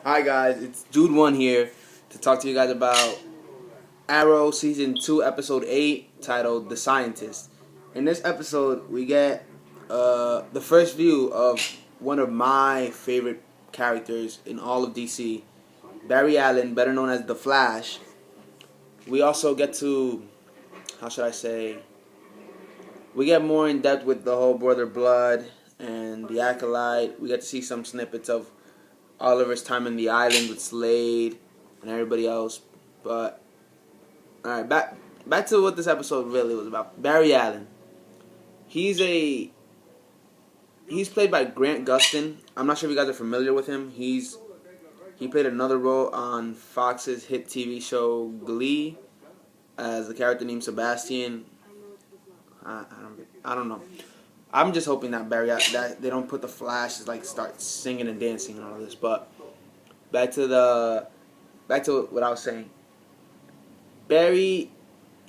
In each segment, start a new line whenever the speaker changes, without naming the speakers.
Hi guys, it's Jude1 here to talk to you guys about Arrow Season 2 Episode 8 titled The Scientist. In this episode, we get the first view of one of my favorite characters in all of DC, Barry Allen, better known as The Flash. We also get to, how should I say, we get more in depth with the whole Brother Blood and the Acolyte. We get to see some snippets of Oliver's time in the island with Slade and everybody else. But alright, back to what this episode really was about. Barry Allen. He's played by Grant Gustin. I'm not sure if you guys are familiar with him. He played another role on Fox's hit TV show Glee as the character named Sebastian. I don't know. I'm just hoping that that they don't put the Flash to start singing and dancing and all of this. But back to what I was saying. Barry,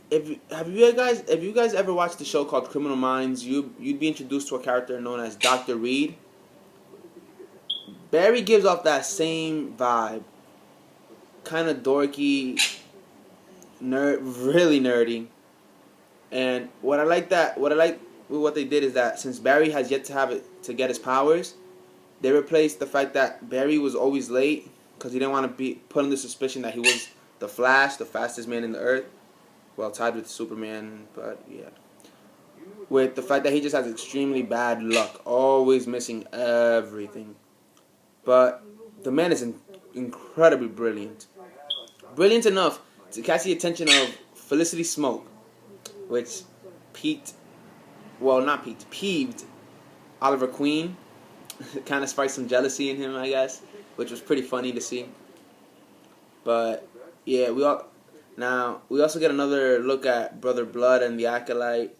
have you guys ever watched the show called Criminal Minds? You'd be introduced to a character known as Dr. Reed. Barry gives off that same vibe, kind of dorky, really nerdy. And what I like with what they did is that since Barry has yet to have it to get his powers, they replaced the fact that Barry was always late because he didn't want to be put under suspicion that he was the Flash, the fastest man in the earth, well tied with Superman, but yeah. With the fact that he just has extremely bad luck, always missing everything. But the man is incredibly brilliant. Brilliant enough to catch the attention of Felicity Smoke, which peeved Oliver Queen. Kind of sparked some jealousy in him, I guess, which was pretty funny to see. But yeah, we also get another look at Brother Blood and the Acolyte,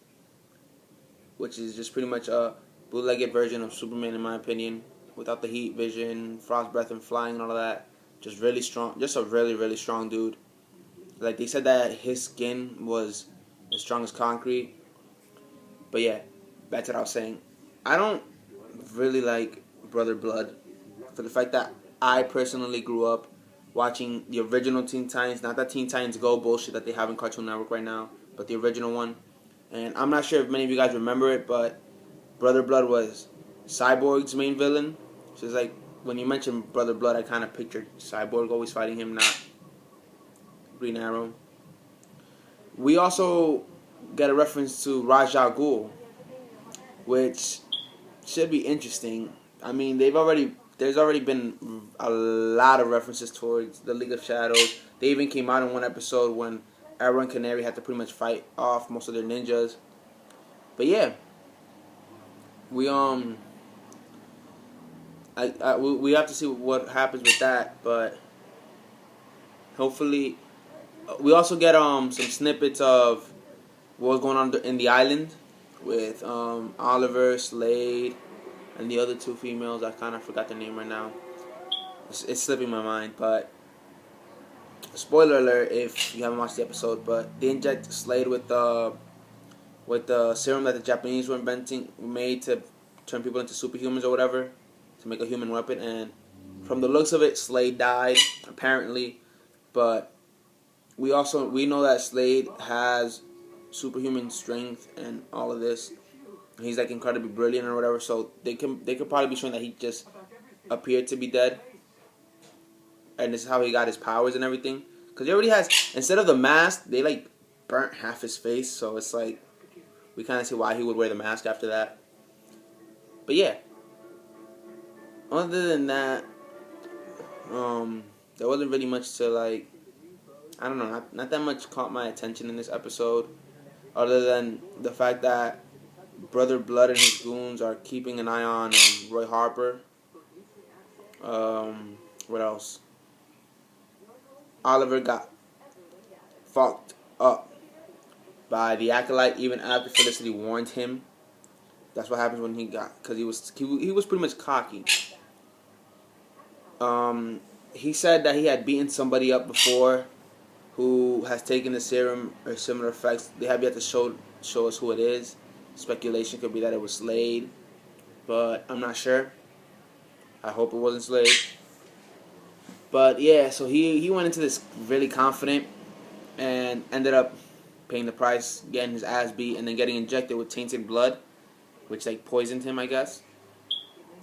which is just pretty much a bootlegged version of Superman, in my opinion, without the heat vision, frost breath, and flying and all of that. Just really strong, just a really, really strong dude. Like they said that his skin was as strong as concrete. But yeah, back to what I was saying. I don't really like Brother Blood for the fact that I personally grew up watching the original Teen Titans, not that Teen Titans Go bullshit that they have in Cartoon Network right now, but the original one. And I'm not sure if many of you guys remember it, but Brother Blood was Cyborg's main villain. So it's like, when you mentioned Brother Blood, I kind of pictured Cyborg always fighting him, not Green Arrow. We also get a reference to Ra's al Ghul, which should be interesting. I mean, there's already been a lot of references towards the League of Shadows. They even came out in one episode when Arrow and Canary had to pretty much fight off most of their ninjas. But yeah, we have to see what happens with that. But hopefully, we also get some snippets of what was going on in the island with Oliver, Slade, and the other two females. I kind of forgot their name right now. It's slipping my mind, but spoiler alert if you haven't watched the episode. But they inject Slade with the serum that the Japanese were made to turn people into superhumans or whatever, to make a human weapon. And from the looks of it, Slade died apparently, but we know that Slade has superhuman strength and all of this. He's like incredibly brilliant or whatever, so they could probably be showing that he just appeared to be dead, and this is how he got his powers and everything. Because he already has, instead of the mask, they like burnt half his face, so it's like we kind of see why he would wear the mask after that. But yeah, other than that, there wasn't really much to like. I don't know, not that much caught my attention in this episode, other than the fact that Brother Blood and his goons are keeping an eye on Roy Harper. What else? Oliver got fucked up by the Acolyte even after Felicity warned him. That's what happens when because he was pretty much cocky. He said that he had beaten somebody up before who has taken the serum or similar effects. They have yet to show us who it is. Speculation could be that it was Slade, but I'm not sure. I hope it wasn't Slade. But yeah, so he went into this really confident and ended up paying the price, getting his ass beat, and then getting injected with tainted blood, which like poisoned him, I guess.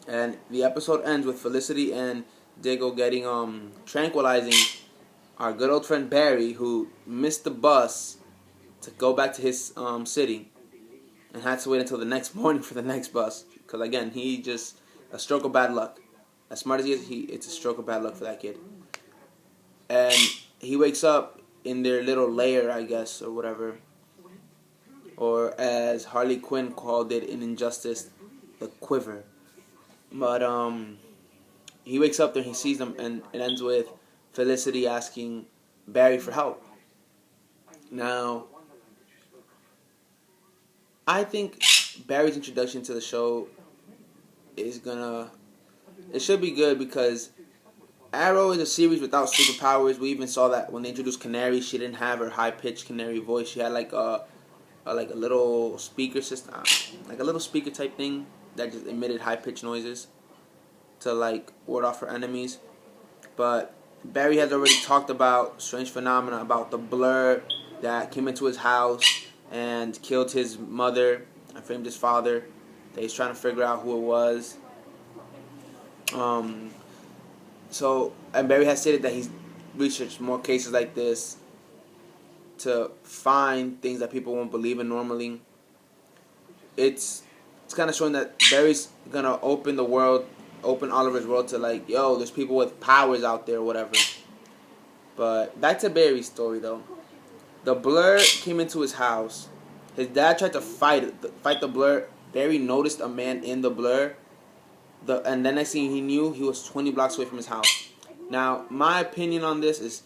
And the episode ends with Felicity and Diggle getting tranquilizing our good old friend Barry, who missed the bus to go back to his city and had to wait until the next morning for the next bus. Because again, he just a stroke of bad luck. As smart as he is, it's a stroke of bad luck for that kid. And he wakes up in their little lair, I guess, or whatever. Or as Harley Quinn called it in Injustice, the quiver. But he wakes up there and he sees them, and it ends with Felicity asking Barry for help. Now, I think Barry's introduction to the show is gonna... It should be good because Arrow is a series without superpowers. We even saw that when they introduced Canary, she didn't have her high-pitched Canary voice. She had like a little speaker system, like a little speaker type thing that just emitted high-pitched noises to like ward off her enemies. But Barry has already talked about strange phenomena, about the blur that came into his house and killed his mother and framed his father. That he's trying to figure out who it was. And Barry has stated that he's researched more cases like this to find things that people won't believe in normally. It's kind of showing that Barry's gonna open Oliver's world to like, yo, there's people with powers out there, or whatever. But back to Barry's story though. The blur came into his house. His dad tried to fight the blur. Barry noticed a man in the blur. And then next thing he knew, he was 20 blocks away from his house. Now, my opinion on this is,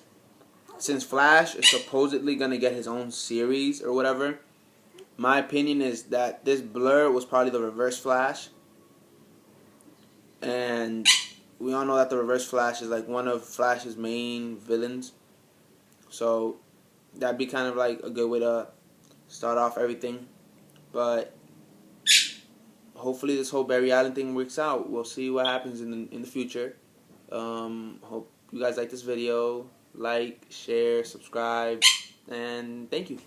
since Flash is supposedly going to get his own series or whatever, my opinion is that this blur was probably the Reverse Flash. And we all know that the Reverse Flash is like one of Flash's main villains. So that'd be kind of like a good way to start off everything. But hopefully this whole Barry Allen thing works out. We'll see what happens in the future. Hope you guys like this video. Like, share, subscribe, and thank you.